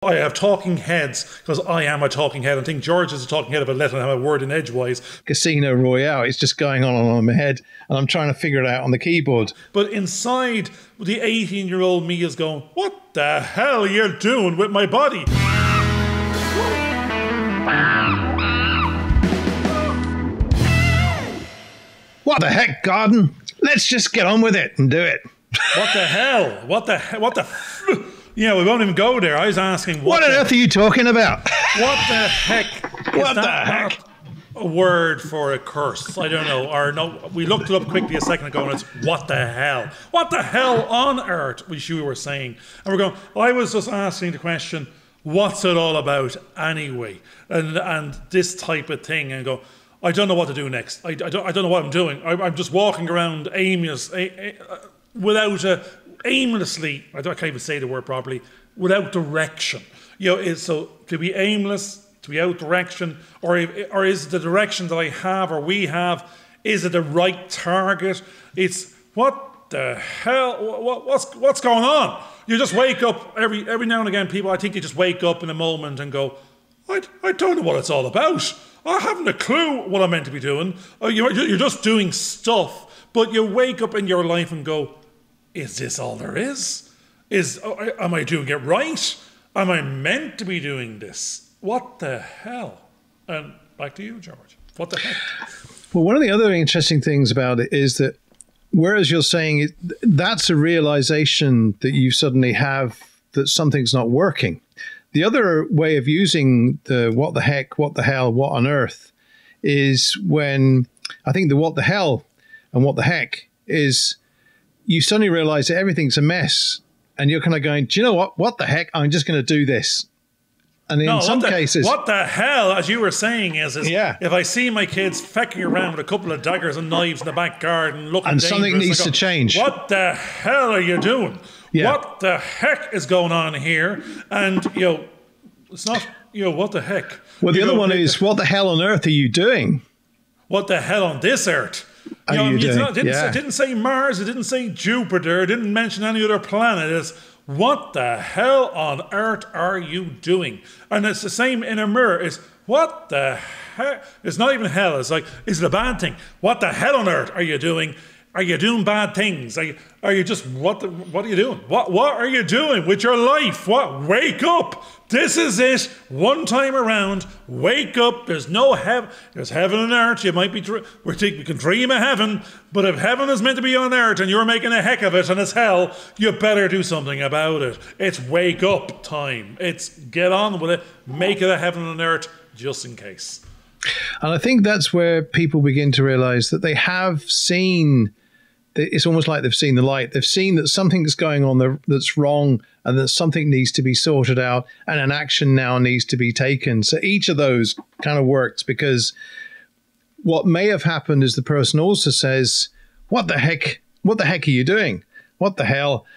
I have talking heads because I am a talking head. I think George is a talking head about letting him have a word in edgewise. Casino Royale, it's just going on in my head, and I'm trying to figure it out on the keyboard. But inside, the 18-year-old me is going, what the hell are you doing with my body? What the heck, Garden? Let's just get on with it and do it. What the hell? What the... Yeah, we won't even go there. I was asking... What on earth are you talking about? What the heck? What the heck? A word for a curse. I don't know. Or no, we looked it up quickly a second ago and it's what the hell? What the hell on earth was you were saying? And we're going, I was just asking the question, what's it all about anyway? And this type of thing, and go, I don't know what to do next. I don't know what I'm doing. I'm just walking around aimlessly, I can't even say the word properly, without direction. You know, so to be aimless, to be out direction, or is the direction that I have or we have, is it the right target? It's what the hell? What's going on? You just wake up every now and again. People, I think, they just wake up in a moment and go, I don't know what it's all about. I haven't a clue what I'm meant to be doing. You're just doing stuff, but you wake up in your life and go, is this all there is? Am I doing it right? Am I meant to be doing this? What the hell? And back to you, George. What the heck? Well, one of the other interesting things about it is that whereas you're saying that's a realization that you suddenly have that something's not working. The other way of using the what the heck, what the hell, what on earth is when I think the what the hell and what the heck is you suddenly realize that everything's a mess and you're kind of going, do you know what the heck? I'm just going to do this. And in some cases... What the hell, as you were saying, is if I see my kids fecking around with a couple of daggers and knives in the back garden looking and dangerous... And something needs to change. What the hell are you doing? Yeah. What the heck is going on here? And, it's not, what the heck? Well, the other one is, what the hell on earth are you doing? What the hell on this earth? It didn't say Mars, it didn't say Jupiter, it didn't mention any other planet. It's what the hell on earth are you doing? And it's the same in a mirror. It's what the heck? It's not even hell. It's like, is it a bad thing? What the hell on earth are you doing? Are you doing bad things? Are you just, what are you doing? What are you doing with your life? Wake up. This is it. One time around, wake up. There's no heaven. There's heaven and earth. You might be, we can dream of heaven, but if heaven is meant to be on earth and you're making a heck of it and it's hell, you better do something about it. It's wake up time. It's get on with it. Make it a heaven and earth just in case. And I think that's where people begin to realize that they have seen... It's almost like they've seen the light. They've seen that something's going on that's wrong and that something needs to be sorted out and an action now needs to be taken. So each of those kind of works because what may have happened is the person also says, what the heck are you doing? What the hell?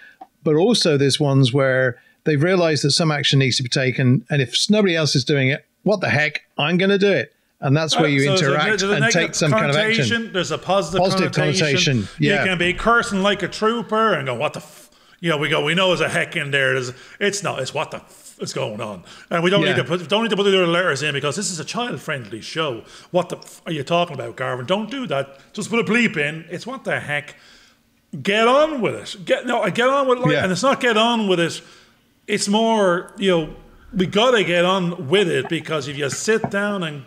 But also there's ones where they've realized that some action needs to be taken. And if nobody else is doing it, what the heck? I'm going to do it. And that's where you interact and take some kind of action. There's a positive connotation. Yeah. You can be cursing like a trooper and go, what the we know there's a heck in there. It's not. It's what the is going on. And we don't need to put the other letters in because this is a child-friendly show. What the are you talking about, Garvin? Don't do that. Just put a bleep in. It's what the heck. Get on with it. Get on with life. And it's not get on with it. It's more, we got to get on with it because if you sit down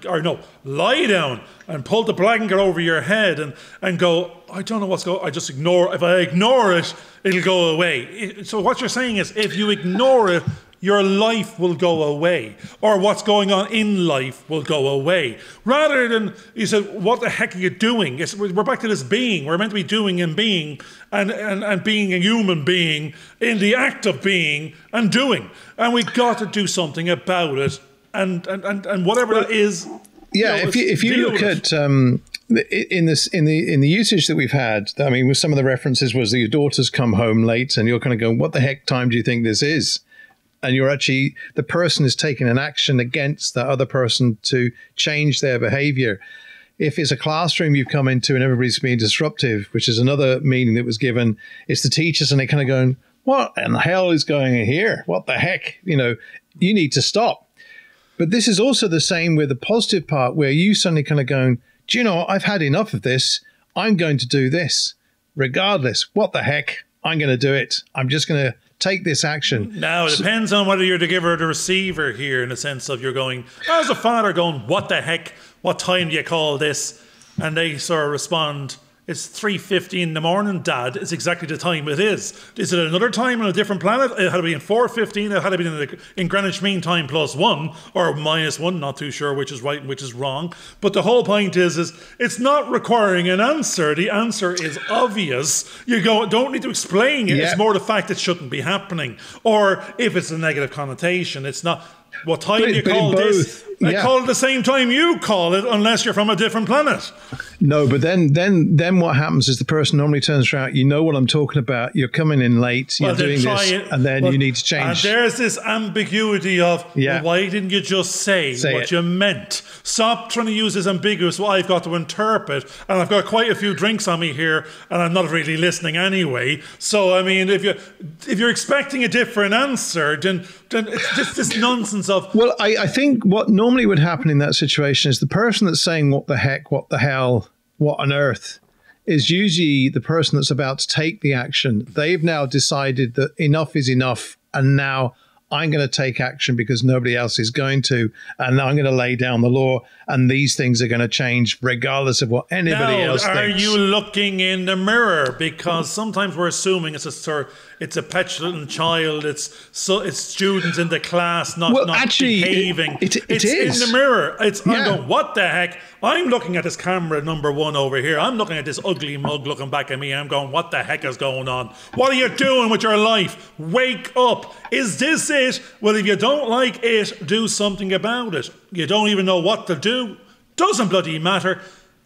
lie down and pull the blanket over your head and go, I don't know what's going on, I just ignore. If I ignore it, it'll go away. So what you're saying is if you ignore it, your life will go away, or what's going on in life will go away. Rather than, you said, what the heck are you doing? We're back to this being. We're meant to be doing and being, and being a human being in the act of being and doing. And we got to do something about it, and whatever that is. Yeah, if you look at in the usage that we've had, I mean, with some of the references was that your daughter's come home late, and you're kind of going, what the heck time do you think this is? And you're actually, the person is taking an action against the other person to change their behavior. If it's a classroom you've come into and everybody's being disruptive, which is another meaning that was given, it's the teachers and they're kind of going, what in the hell is going on here? What the heck? you need to stop. But this is also the same with the positive part where you suddenly kind of going, do you know what? I've had enough of this. I'm going to do this. Regardless, what the heck? I'm going to do it. I'm just going to take this action. Now, it depends on whether you're the giver or the receiver here, in the sense of you're going, as a father going, what the heck? What time do you call this? And they sort of respond, it's 3:50 in the morning, Dad. It's exactly the time it is. Is it another time on a different planet? It had to be in 4:15. It had to be in Greenwich Mean Time +1 or -1. Not too sure which is right and which is wrong. But the whole point is it's not requiring an answer. The answer is obvious. You don't need to explain it. Yeah. It's more the fact it shouldn't be happening. Or if it's a negative connotation, it's not. What time do you call this? I call it the same time you call it, unless you're from a different planet. No, but then what happens is the person normally turns around. You know what I'm talking about. You're coming in late. You're doing this, and then you need to change. And there's this ambiguity of, well, why didn't you just say what you meant? Stop trying to use this ambiguous. Well, I've got to interpret, and I've got quite a few drinks on me here, and I'm not really listening anyway. So I mean, if you're expecting a different answer, then it's just this nonsense of. Well, I think what normally would happen in that situation is the person that's saying what the heck, what the hell, what on earth is usually the person that's about to take the action. They've now decided that enough is enough, and now I'm going to take action because nobody else is going to, and I'm going to lay down the law, and these things are going to change regardless of what anybody else thinks. Are you looking in the mirror? Because sometimes we're assuming it's a petulant child, it's students in the class not behaving. It it's is in the mirror. I'm going, what the heck? I'm looking at this camera number 1 over here. I'm looking at this ugly mug looking back at me. I'm going, what the heck is going on? What are you doing with your life? Wake up. Is this it? Well, if you don't like it, do something about it. You don't even know what to do. Doesn't bloody matter.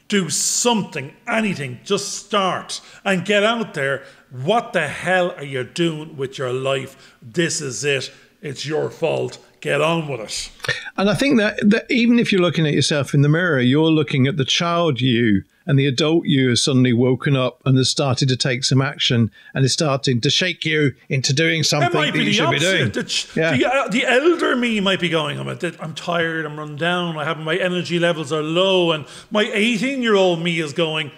Do something, anything. Just start and get out there. What the hell are you doing with your life? This is it. It's your fault. Get on with it. And I think that even if you're looking at yourself in the mirror, you're looking at the child you, and the adult you has suddenly woken up and has started to take some action and is starting to shake you into doing something that you should be doing. The elder me might be going, I'm tired, I'm run down, my energy levels are low, and my 18-year-old me is going,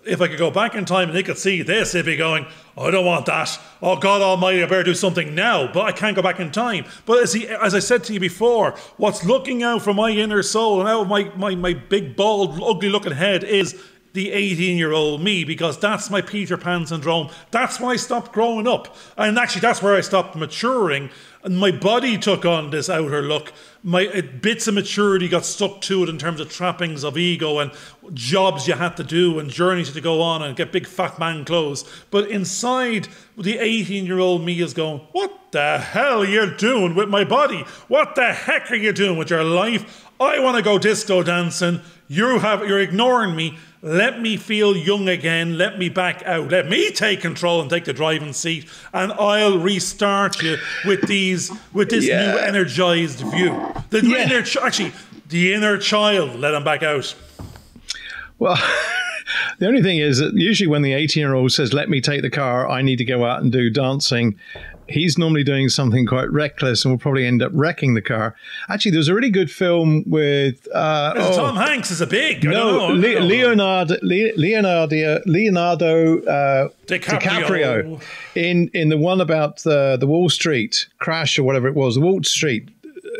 if I could go back in time and they could see this, they'd be going, I don't want that. Oh, God Almighty, I better do something now. But I can't go back in time. But as I said to you before, what's looking out from my inner soul and out of my big, bald, ugly-looking head is the 18-year-old me, because that's my Peter Pan syndrome. That's when I stopped growing up. And actually, that's where I stopped maturing. And my body took on this outer look. My bits of maturity got stuck to it in terms of trappings of ego and jobs you had to do and journeys to go on and get big fat man clothes. But inside, the 18-year-old me is going, what the hell are you doing with my body? What the heck are you doing with your life? I want to go disco dancing. You're ignoring me. Let me feel young again. Let me back out. Let me take control and take the driving seat, and I'll restart you with this new energized view. The inner child. Let him back out. Well, the only thing is that usually when the 18-year-old says, "Let me take the car. I need to go out and do dancing," he's normally doing something quite reckless and will probably end up wrecking the car. Actually, there's a really good film with Tom Hanks is a big Leonardo DiCaprio in the one about the Wall Street crash or whatever it was, the Wall Street,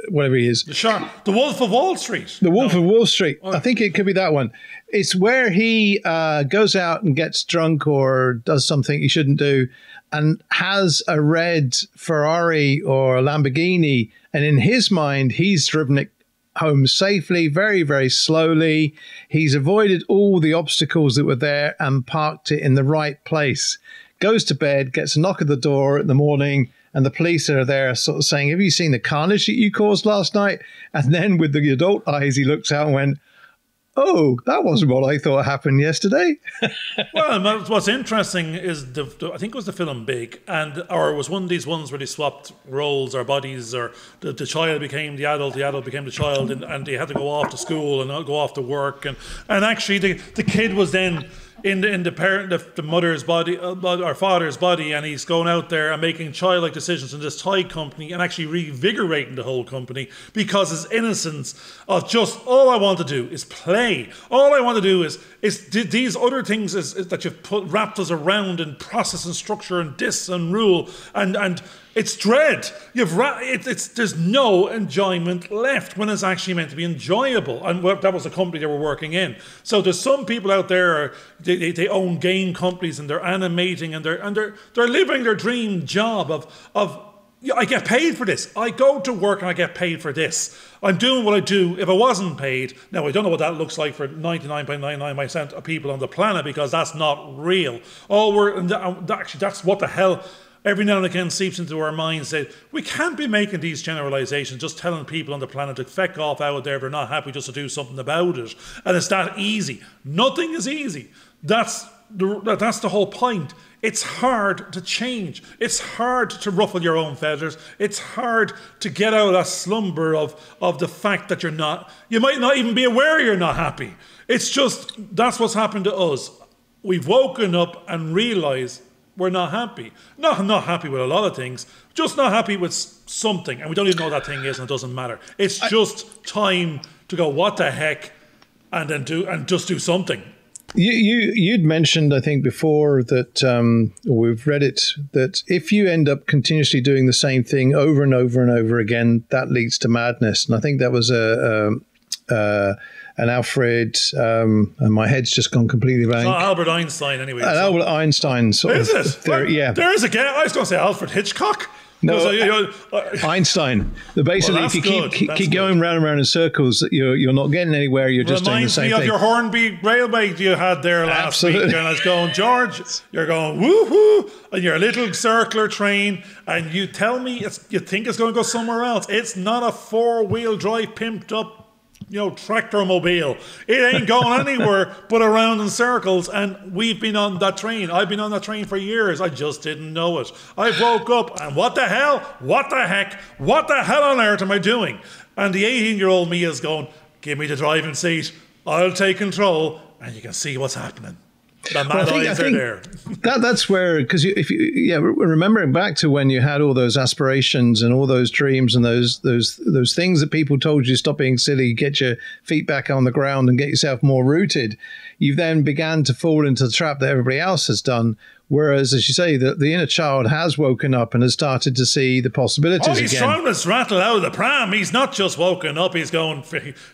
whatever he is. The Wolf of Wall Street. The Wolf of Wall Street. I think it could be that one. It's where he goes out and gets drunk or does something he shouldn't do and has a red Ferrari or a Lamborghini. And in his mind, he's driven it home safely, very, very slowly. He's avoided all the obstacles that were there and parked it in the right place. Goes to bed, gets a knock at the door in the morning, and the police are there sort of saying, have you seen the carnage that you caused last night? And then with the adult eyes, he looks out and went, oh, that wasn't what I thought happened yesterday. Well, what's interesting is I think it was the film Big, or it was one of these ones where they swapped roles or bodies, or the child became the adult became the child, and they had to go off to school and go off to work, and actually the kid was then in the parent, the mother's body or father's body, and he's going out there and making childlike decisions in this toy company and actually reinvigorating the whole company because his innocence of just, all I want to do is play. All I want to do is these other things is that you've wrapped us around in process and structure and dis and rule and it's dread. There's no enjoyment left when it's actually meant to be enjoyable. And that was the company they were working in. So there's some people out there, they own game companies and they're animating and they're living their dream job of I get paid for this. I go to work and I get paid for this. I'm doing what I do. If I wasn't paid, now I don't know what that looks like for 99.99% of people on the planet because that's not real. Actually, that's what the hell every now and again seeps into our minds that we can't be making these generalizations, just telling people on the planet to feck off out there if they're not happy just to do something about it. And it's that easy. Nothing is easy. That's the whole point. It's hard to change. It's hard to ruffle your own feathers. It's hard to get out of that slumber of the fact that you might not even be aware you're not happy. It's just, that's what's happened to us. We've woken up and realized we're not happy. Not happy with a lot of things, just not happy with something. And we don't even know what that thing is and it doesn't matter. It's just time to go, what the heck, and then just do something. You'd mentioned, I think, before that we've read it, that if you end up continuously doing the same thing over and over and over again, that leads to madness. And I think that was an Alfred, and my head's just gone completely blank. It's not Albert Einstein, anyway. Albert Einstein sort of. Is it? Theory, yeah. There is a guy. I was going to say Alfred Hitchcock. No, Einstein. Basically, if you keep going round and round in circles, you're not getting anywhere. You're just doing the same thing. Reminds me of your Hornby Railway you had there last week. And I was going, George, you're going woohoo, and you're a little circular train, and you tell me you think it's going to go somewhere else. It's not a 4-wheel drive pimped up tractor mobile. It ain't going anywhere but around in circles, and we've been on that train. I've been on that train for years. I just didn't know it. I woke up and what the hell? What the heck? What the hell on earth am I doing? And the 18-year-old me is going, give me the driving seat. I'll take control, and you can see what's happening. The mad eyes are there. That's where, because remembering back to when you had all those aspirations and all those dreams and those things that people told you, stop being silly, get your feet back on the ground and get yourself more rooted, you then began to fall into the trap that everybody else has done. Whereas, as you say, the inner child has woken up and has started to see the possibilities again. He's trying to rattle out of the pram. He's not just woken up. He's going,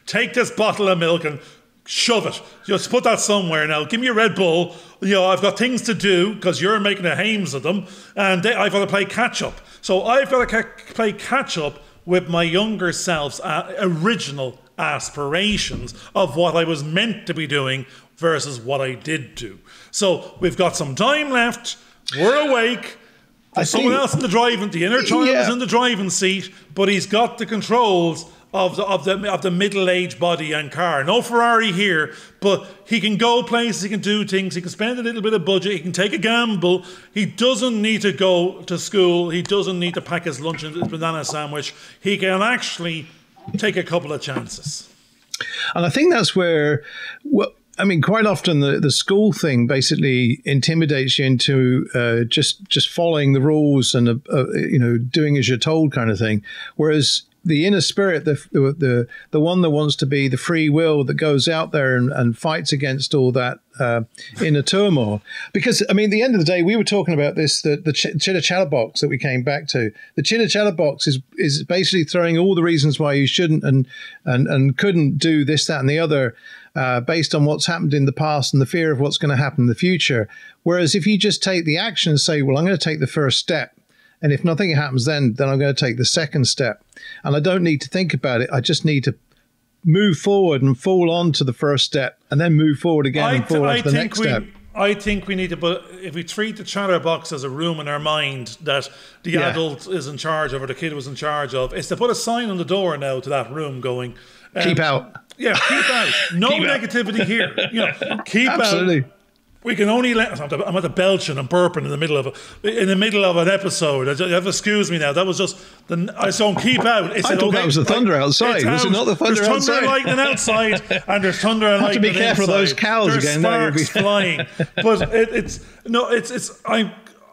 take this bottle of milk and shove it. Just put that somewhere now. Give me a Red Bull. I've got things to do because you're making a hames of them, and I've got to play catch up. So I've got to play catch up with my younger self's original aspirations of what I was meant to be doing versus what I did do. So we've got some time left. We're awake. There's someone else in the inner child is in the driving seat, but he's got the controls of the middle-aged body and car. No Ferrari here, but he can go places, he can do things, he can spend a little bit of budget, he can take a gamble. He doesn't need to go to school, he doesn't need to pack his lunch and his banana sandwich. He can actually take a couple of chances. And I think that's where, quite often the school thing basically intimidates you into just following the rules and doing as you're told kind of thing. Whereas the inner spirit, the one that wants to be the free will that goes out there and fights against all that inner turmoil. Because, at the end of the day, we were talking about this, the chitter chatter box that we came back to. The chitter chatter box is basically throwing all the reasons why you shouldn't and couldn't do this, that, and the other based on what's happened in the past and the fear of what's going to happen in the future. Whereas if you just take the action and say, well, I'm going to take the first step, and if nothing happens then I'm going to take the second step. And I don't need to think about it. I just need to move forward and fall on to the first step and then move forward again and fall on to the next step. I think we need to, but if we treat the chatterbox as a room in our mind that the adult is in charge of or the kid was in charge of, is to put a sign on the door now to that room going, keep out. Yeah, keep out. No keep negativity out. Here. Keep Absolutely. out. we can only let. I'm at the belching and burping in the middle of an episode. You have to excuse me now. That was just I don't keep out. I thought that was the thunder outside. Was it not the thunder outside? There's thunder and lightning outside, and there's thunder and lightning inside. Have to be careful of those cows there's again. Sparks flying, but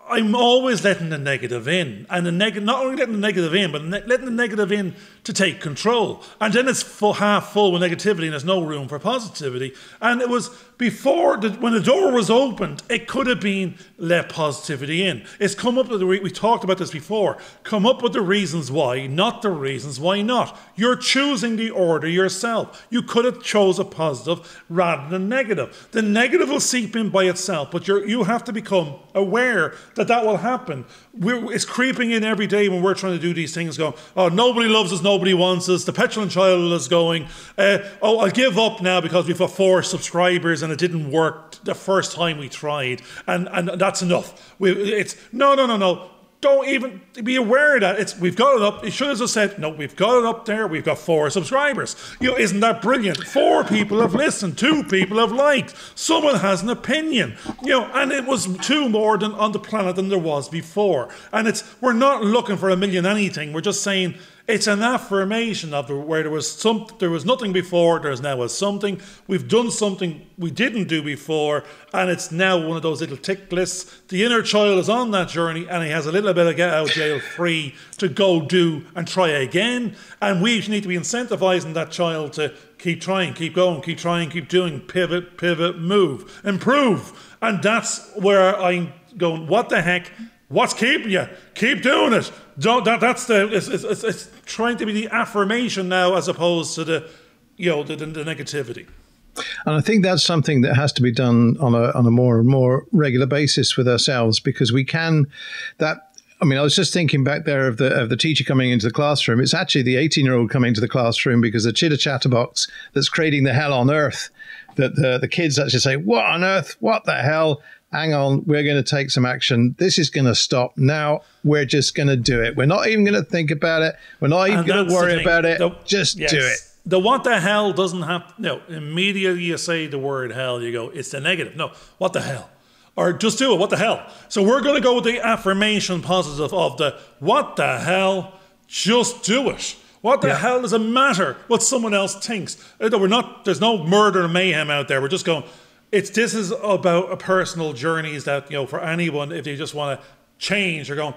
I'm always letting the negative in, and not only letting the negative in, but letting the negative in to take control. And then it's half full with negativity, and there's no room for positivity. And it was before, when the door was opened, it could have been let positivity in. It's come up with we talked about this before. Come up with the reasons why, not the reasons why not. You're choosing the order yourself. You could have chose a positive rather than negative. The negative will seep in by itself, but you have to become aware that will happen. It's creeping in every day when we're trying to do these things, going, oh, nobody loves us, nobody wants us, the petulant child is going, I'll give up now because we've got 4 subscribers and it didn't work the first time we tried, and that's enough. It's no. Don't even be aware that we've got it up. It should have just said, no, we've got it up there. We've got 4 subscribers. Isn't that brilliant? 4 people have listened. 2 people have liked. Someone has an opinion. And it was 2 more than on the planet than there was before. And we're not looking for a million anything. We're just saying it's an affirmation of where there was nothing before. There's now a something. We've done something we didn't do before, and it's now one of those little tick lists. The inner child is on that journey, and he has a little bit of get out of jail free to go do and try again. And we need to be incentivizing that child to keep trying, keep going, keep trying, keep doing, pivot, move, improve. And that's where I'm going, what the heck? What's keeping you? Keep doing it. It's trying to be the affirmation now as opposed to the negativity. And I think that's something that has to be done on a more and more regular basis with ourselves, because we can I was just thinking back there of the teacher coming into the classroom. It's actually the 18-year-old coming into the classroom because the chitter chatterbox that's creating the hell on earth, that the kids actually say, what on earth? What the hell? Hang on, we're going to take some action. This is going to stop now. We're just going to do it. We're not even going to think about it. We're not even going to worry about it. Just do it. The what the hell doesn't have, immediately you say the word hell, you go, it's the negative. No, what the hell? Or just do it, what the hell? So we're going to go with the affirmation positive of the what the hell, just do it. What the hell does it matter what someone else thinks? There's no murder and mayhem out there. We're just going, this is about a personal journeys that, for anyone, if they just want to change, they're going,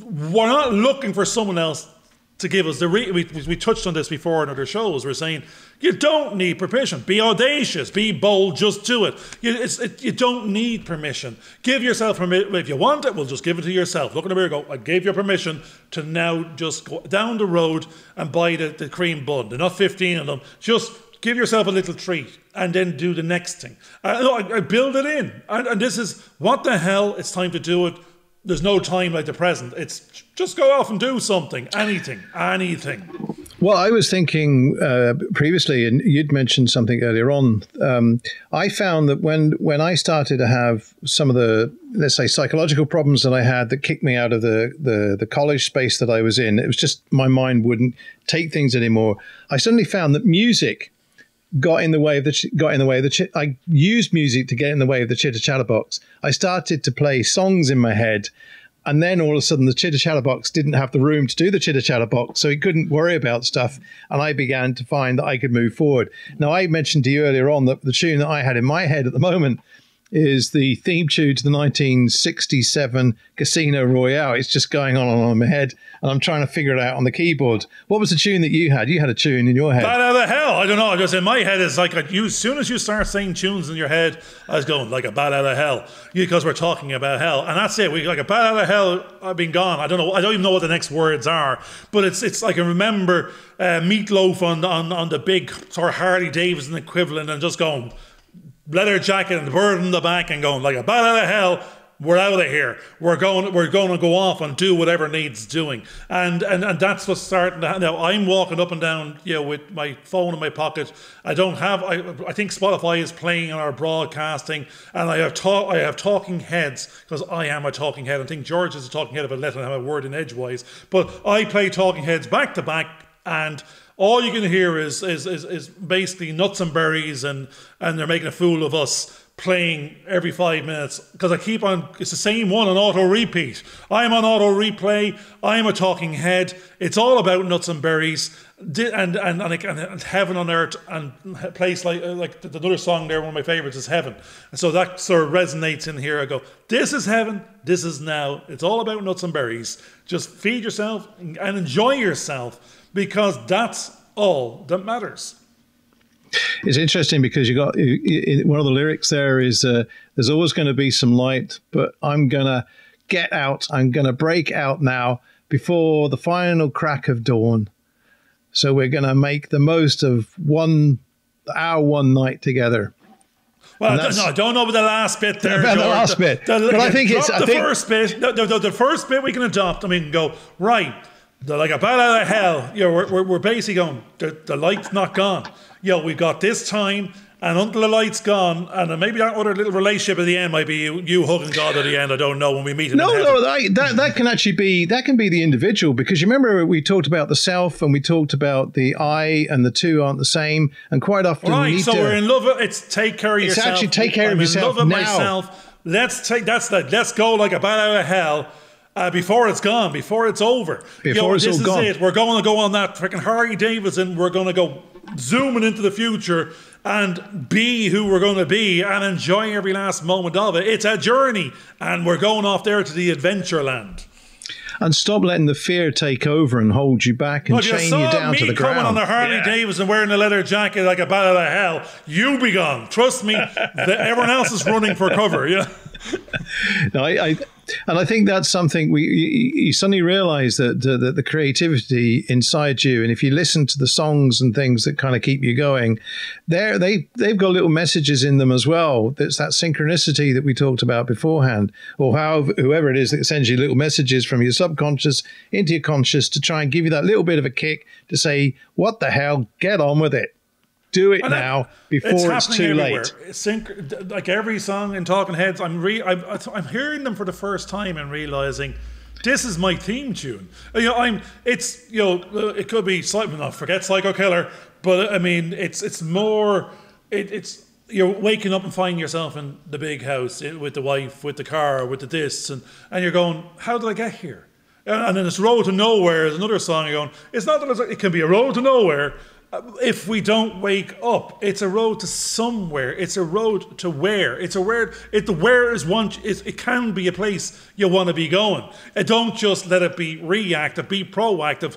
we're not looking for someone else to give us we touched on this before in other shows. We're saying you don't need permission. Be audacious, be bold, just do it. You don't need permission. Give yourself permission. If you want it, well, just give it to yourself. Look in the mirror, go, I gave you permission to now just go down the road and buy the cream bun. They're not 15 of them. Just give yourself a little treat and then do the next thing. I build it in. And this is, what the hell, it's time to do it. There's no time like the present. It's just go off and do something, anything. Well, I was thinking previously, and you'd mentioned something earlier on. I found that when I started to have some of the, let's say, psychological problems that I had that kicked me out of the college space that I was in, it was just my mind wouldn't take things anymore. I suddenly found that music got in the way of I used music to get in the way of the chitter chatterbox. I started to play songs in my head, and then all of a sudden the chitter chatterbox didn't have the room to do the chitter chatterbox, so he couldn't worry about stuff, and I began to find that I could move forward. Now, I mentioned to you earlier on that the tune that I had in my head at the moment is the theme tune to the 1967 Casino Royale. It's just going on in my head, and I'm trying to figure it out on the keyboard. What was the tune that you had? You had a tune in your head. Bat out of hell. I don't know. Just in my head, it's like as soon as you start saying tunes in your head, I was going like a bat out of hell, because we're talking about hell, and that's it. We like a bat out of hell. I've been gone. I don't know. I don't even know what the next words are. But it's like I remember Meatloaf on the big sort of Harley Davidson equivalent, and just going, leather jacket and the bird in the back, and going like a bat out of hell. We're out of here. We're going to go off and do whatever needs doing, and that's what's starting to happen. Now I'm walking up and down, with my phone in my pocket. I think Spotify is playing on our broadcasting, and I have talking heads, because I am a talking head. I think George is a talking head if I let him have a word in edgewise. But I play talking heads back to back, and all you can hear is basically nuts and berries, and they're making a fool of us playing every 5 minutes because I keep on, it's the same one on auto repeat. I'm on auto replay. I'm a talking head. It's all about nuts and berries and heaven on earth, and a place like another song there, one of my favorites is Heaven. And so that sort of resonates in here. I go, this is heaven. This is now. It's all about nuts and berries. Just feed yourself and enjoy yourself, because that's all that matters. It's interesting because you got one of the lyrics there is there's always going to be some light, but I'm going to get out. I'm going to break out now before the final crack of dawn. So we're going to make the most of our one night together. Well, I don't know about the last bit there, about the last bit. But I think it's the first bit. The first bit we can adopt. I mean, go right. Like a bat out of hell. You know, we're basically going. The light's not gone. You know, we've got this time, and until the light's gone, and then maybe that other little relationship at the end might be you hugging God at the end. I don't know, when we meet him. No, that can actually be, that can be the individual, because you remember we talked about the self and we talked about the I, and the two aren't the same, and quite often we're in love. It's take care of yourself. It's actually take care of yourself. I'm in love with myself. Let's go like a bat out of hell. Before it's gone, before it's over. This is it. We're going to go on that freaking Harley Davidson. We're going to go zooming into the future and be who we're going to be and enjoy every last moment of it. It's a journey, and we're going off there to the adventure land. And stop letting the fear take over and hold you back and chain you down to the ground. Coming on the Harley Davidson wearing a leather jacket like a bat out of hell, you be gone. Trust me, everyone else is running for cover. Yeah. No, I think that's something you suddenly realize that the creativity inside you, and if you listen to the songs and things that kind of keep you going, they've got little messages in them as well. That's that synchronicity that we talked about beforehand, or whoever it is that sends you little messages from your subconscious into your conscious to try and give you that little bit of a kick to say, what the hell, get on with it. Do it now before it's too late. Like every song in Talking Heads, I'm hearing them for the first time and realizing this is my theme tune. It could be forget Psycho Killer, but I mean it's more. It's you're waking up and finding yourself in the big house with the wife, with the car, with the this, and you're going, how did I get here? And then this Road to Nowhere is another song. You're going, it's not that it can be a road to nowhere. If we don't wake up, it's a road to somewhere. It's a road to where. It's a where. The where is one. It can be a place you want to be going. Don't just let it be reactive. Be proactive.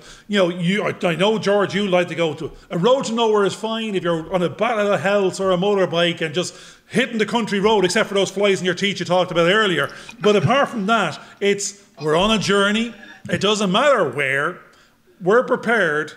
I know, George, you like to go to a road to nowhere is fine if you're on a battle of health or a motorbike and just hitting the country road, except for those flies in your teeth you talked about earlier. But apart from that, we're on a journey. It doesn't matter where. We're prepared.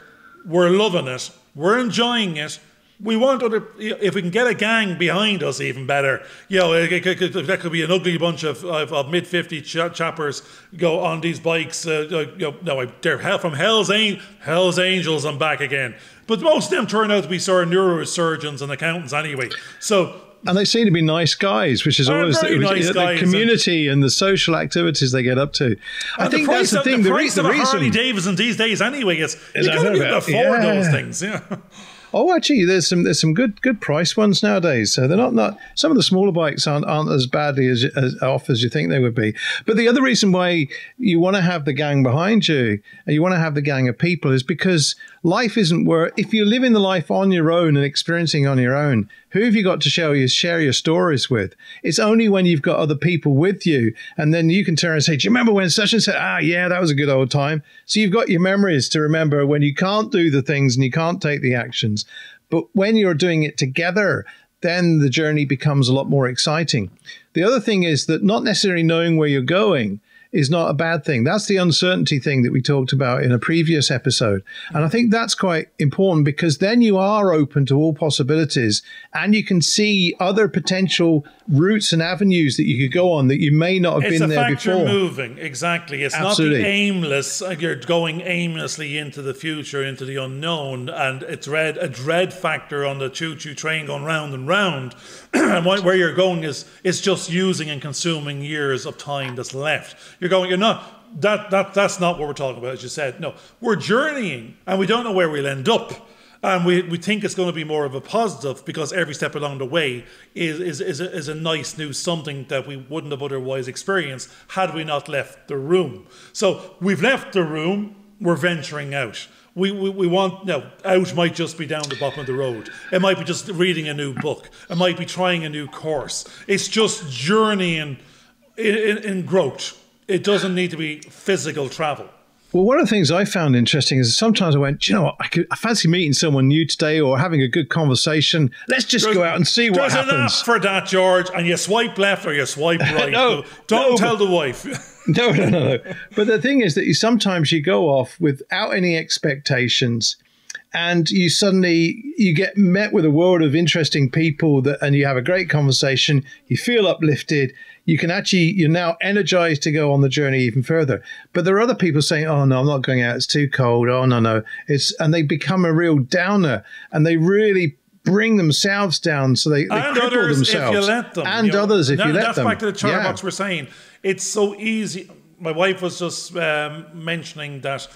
We're loving it. We're enjoying it. We want if we can get a gang behind us, even better. That could be an ugly bunch of mid-50 chappers go on these bikes. They're from Hell's Angels and back again. But most of them turn out to be sort of neurosurgeons and accountants anyway. And they seem to be nice guys, which is always the community and the social activities they get up to. I think that's the thing. The reason Harley Davidson these days anyway is you got to be able to afford those things. Yeah. Oh, actually, there's some good price ones nowadays. So they're not some of the smaller bikes aren't as badly as off as you think they would be. But the other reason why you want to have the gang behind you and you want to have the gang of people is because life isn't where if you're living the life on your own and experiencing on your own, who have you got to share your stories with? It's only when you've got other people with you, and then you can turn and say, do you remember when such and such? Yeah, that was a good old time. So you've got your memories to remember when you can't do the things and you can't take the actions. But when you're doing it together, then the journey becomes a lot more exciting. The other thing is that not necessarily knowing where you're going is not a bad thing. That's the uncertainty thing that we talked about in a previous episode. And I think that's quite important because then you are open to all possibilities and you can see other potential routes and avenues that you could go on that you may not have been there before. It's a fact you're moving, exactly. It's Absolutely. Not the aimless, you're going aimlessly into the future, into the unknown, and it's a dread factor on the choo-choo train going round and round. And where you're going is just using and consuming years of time that's left. You're not, that's not what we're talking about, as you said. No, we're journeying and we don't know where we'll end up. And we think it's going to be more of a positive because every step along the way is a nice new something that we wouldn't have otherwise experienced had we not left the room. So we've left the room, we're venturing out. We want, now, out might just be down the bottom of the road. It might be just reading a new book. It might be trying a new course. It's just journeying in growth. It doesn't need to be physical travel. Well, one of the things I found interesting is sometimes I went, do you know what, I fancy meeting someone new today or having a good conversation. Let's just go out and see what happens. There's an app for that, George, and you swipe left or you swipe right. Don't tell the wife. No. But the thing is that sometimes you go off without any expectations and you suddenly get met with a world of interesting people and you have a great conversation. You feel uplifted. You're now energized to go on the journey even further. But there are other people saying, oh, no, I'm not going out. It's too cold. Oh, no. And they become a real downer and they really bring themselves down. So they cripple themselves. If you let them. And others if you let them. That's back to the chatterbox we're saying. It's so easy. My wife was just mentioning that,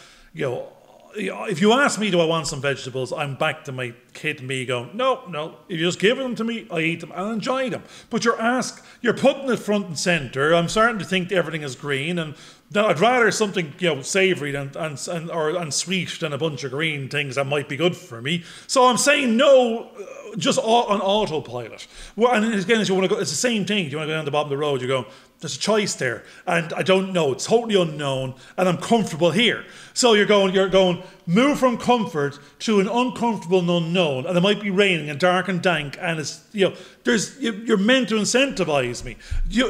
if you ask me, do I want some vegetables? I'm back to my kid me going, no. If you just give them to me, I eat them and enjoy them. But you're putting it front and centre. I'm starting to think everything is green, and I'd rather something savoury and sweet than a bunch of green things that might be good for me. So I'm saying no, just on autopilot. Well, and again, as you want to go, it's the same thing. You want to go down the bottom of the road, you go, there's a choice there, and I don't know. It's totally unknown, and I'm comfortable here. So you're going, move from comfort to an uncomfortable and unknown, and it might be raining and dark and dank, and it's you're meant to incentivize me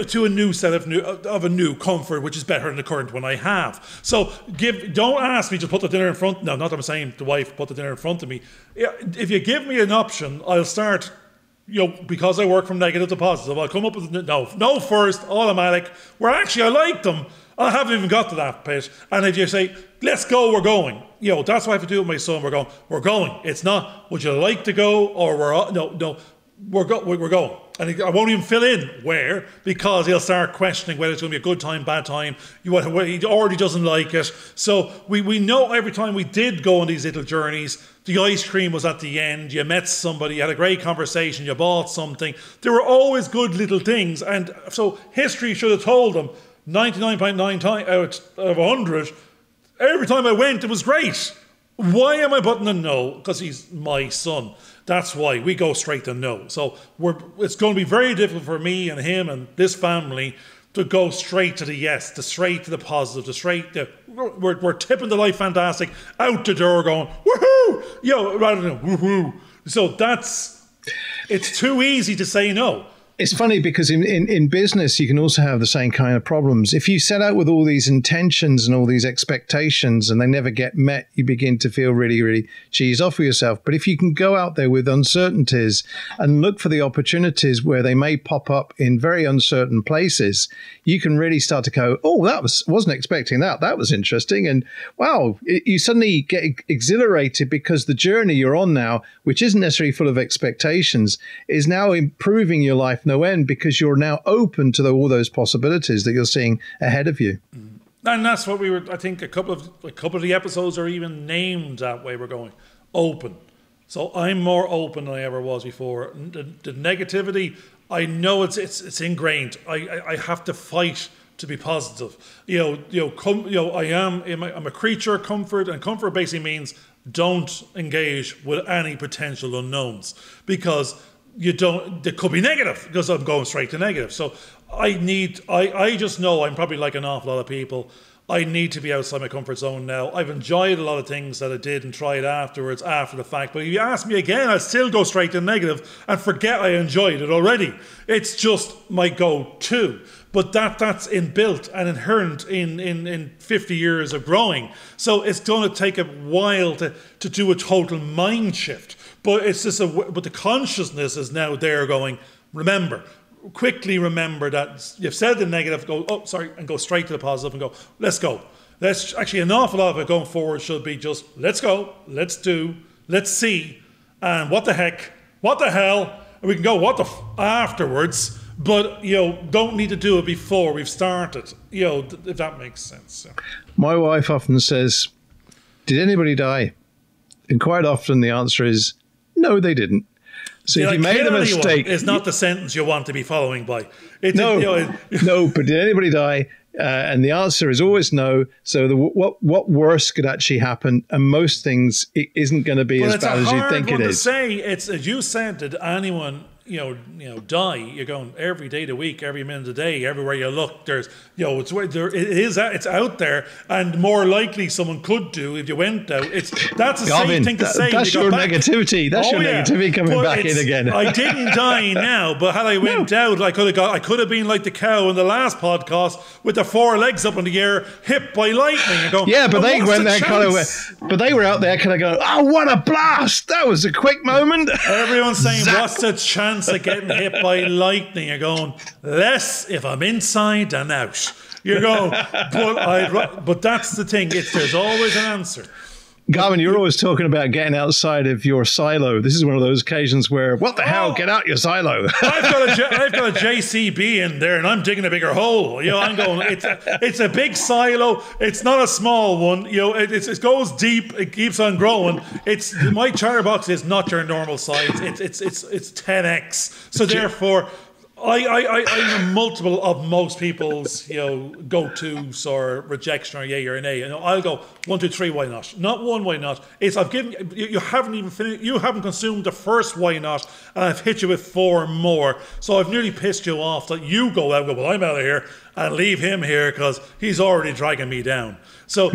to a new set of a new comfort, which is better than the current one I have. So don't ask me to put the dinner in front. No, not that I'm saying the wife put the dinner in front of me. If you give me an option, I'll start. Because I work from negative to positive, I'll come up with no first, automatic, where actually I like them. I haven't even got to that bit. And if you say, let's go, we're going. That's what I have to do with my son. We're going. It's not, would you like to go? Or we're going. And I won't even fill in where, because he'll start questioning whether it's going to be a good time, bad time. He already doesn't like it. So we know every time we did go on these little journeys, the ice cream was at the end, you met somebody, you had a great conversation, you bought something. There were always good little things. And so history should have told them 99.9 times out of 100, every time I went, it was great. Why am I putting a no? Because he's my son. That's why we go straight to no. So it's going to be very difficult for me and him and this family to go straight to the yes, straight to the positive, we're tipping the life fantastic out the door going, woohoo! Rather than woohoo. So it's too easy to say no. It's funny because in business, you can also have the same kind of problems. If you set out with all these intentions and all these expectations and they never get met, you begin to feel really, really cheesed off with yourself. But if you can go out there with uncertainties and look for the opportunities where they may pop up in very uncertain places, you can really start to go, oh, wasn't expecting that. That was interesting. And wow, you suddenly get exhilarated because the journey you're on now, which isn't necessarily full of expectations, is now improving your life no end because you're now open to all those possibilities that you're seeing ahead of you. And that's what I think a couple of the episodes are even named that way. We're going open. So I'm more open than I ever was before. The negativity, I know it's ingrained. I have to fight to be positive. I'm a creature of comfort, and comfort basically means don't engage with any potential unknowns because they could be negative because I'm going straight to negative. So I just know I'm probably like an awful lot of people. I need to be outside my comfort zone now. I've enjoyed a lot of things that I did and tried afterwards, after the fact. But if you ask me again, I'll still go straight to negative and forget I enjoyed it already. It's just my go-to. But that's inbuilt and inherent in 50 years of growing. So it's going to take a while to do a total mind shift. But but the consciousness is now there going, quickly remember that you've said the negative, and go straight to the positive and go, let's go. Let's actually, an awful lot of it going forward should be just, let's go, let's do, let's see, and what the heck, what the hell, and we can go afterwards, but, don't need to do it before we've started, if that makes sense. So. My wife often says, did anybody die? And quite often the answer is, no, they didn't. So if you made a mistake, it's not the sentence you want to be following by. No, but did anybody die? And the answer is always no. So what worse could actually happen? And most things, it isn't going to be as bad as you think it is. To say, it's as you said, did anyone die? You're going every day of the week, every minute of the day, everywhere you look. There's it's out there, and more likely someone could do if you went out. That's a safe thing to say. That's your negativity. That's your negativity coming back in again. I didn't die now, but had I went out, I could have been like the cow in the last podcast with the 4 legs up in the air, hit by lightning. And going, yeah, but they went there but they were out there kind of going, oh, what a blast! That was a quick moment. Everyone's saying, what's the chance of getting hit by lightning? You're going, less if I'm inside than out. You're going, but that's the thing. There's always an answer. Gavin, you're always talking about getting outside of your silo. This is one of those occasions where, what the hell, get out your silo. I've got a JCB in there, and I'm digging a bigger hole. I'm going. It's a big silo. It's not a small one. It goes deep. It keeps on growing. My Charterbox is not your normal size. It's 10x. So therefore, I'm a multiple of most people's go-tos or rejection or yay or nay. I'll go 1, 2, 3. Why not? Not 1. Why not? I've given you haven't even finished. You haven't consumed the first why not, and I've hit you with 4 more. So I've nearly pissed you off that you go out and go, well, I'm out of here, and leave him here because he's already dragging me down. So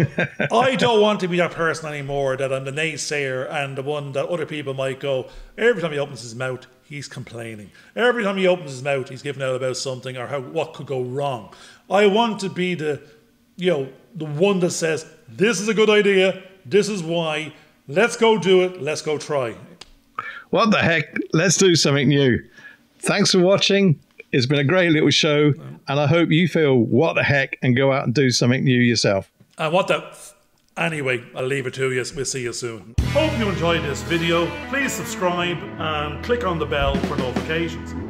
I don't want to be that person anymore, that I'm the naysayer and the one that other people might go, every time he opens his mouth, he's complaining. Every time he opens his mouth, he's giving out about something or what could go wrong. I want to be the one that says, this is a good idea, this is why, let's go do it, let's go try. What the heck? Let's do something new. Thanks for watching. It's been a great little show, and I hope you feel what the heck and go out and do something new yourself. And what the... Anyway, I'll leave it to you. We'll see you soon. Hope you enjoyed this video. Please subscribe and click on the bell for notifications.